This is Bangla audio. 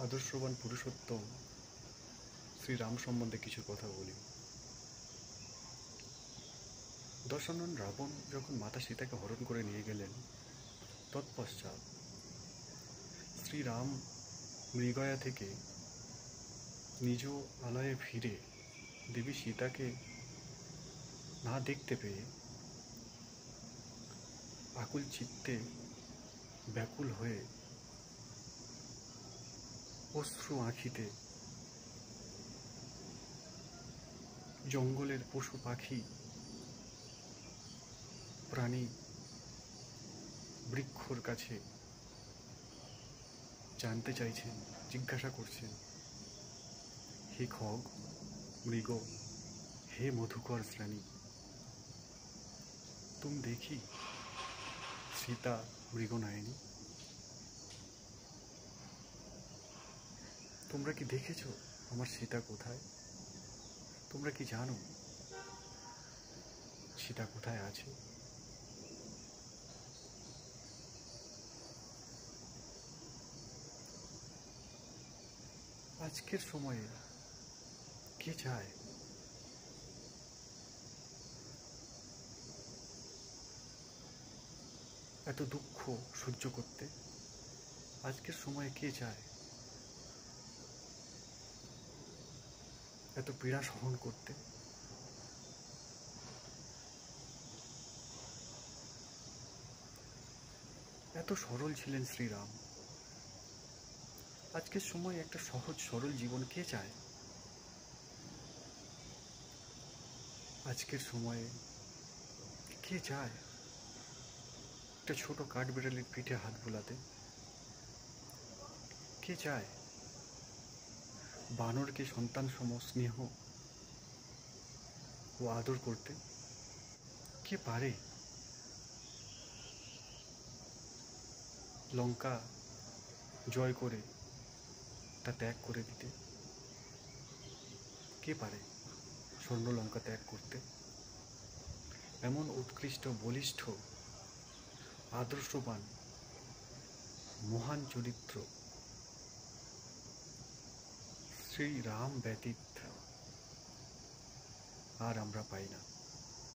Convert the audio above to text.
আদর্শবান পুরুষোত্তম শ্রীরাম সম্বন্ধে কিছু কথা বলি। দশানন রাবণ যখন মাতা সীতাকে হরণ করে নিয়ে গেলেন, তৎপশ্চাৎ শ্রীরাম মৃগয়া থেকে নিজ আলয়ে ফিরে দেবী সীতাকে না দেখতে পেয়ে আকুল চিত্তে ব্যাকুল হয়ে অশ্রু আঁখিতে জঙ্গলের পশু পাখি প্রাণী বৃক্ষর কাছে জানতে চাইছেন, জিজ্ঞাসা করছেন, হে খগ, মৃগ, হে মধুকর শ্রেণী, तुम देखी सीता মৃগনয়নী, তোমরা কি দেখেছো আমার সীতা কোথায়? তোমরা কি জানো সীতা কোথায় আছে? আজকের সময়ে কে চায় এত দুঃখ সহ্য করতে? আজকের সময়ে কে চায় এত পীড়া সহন করতে? এত সরল ছিলেন শ্রীরাম। আজকের সময় একটা সহজ সরল জীবন কে চায়? আজকের সময়ে কে চায় একটা ছোট কাঠবিড়ালির পিঠে হাত বোলাতে? কে চায় বানরকে সন্তান সম স্নেহ ও আদর করতে? কে পারে লঙ্কা জয় করে তা ত্যাগ করে দিতে? কে পারে স্বর্ণলঙ্কা ত্যাগ করতে? এমন উৎকৃষ্ট, বলিষ্ঠ, আদর্শবান, মহান চরিত্র শ্রীরাম ব্যতীত আর আমরা পাই না।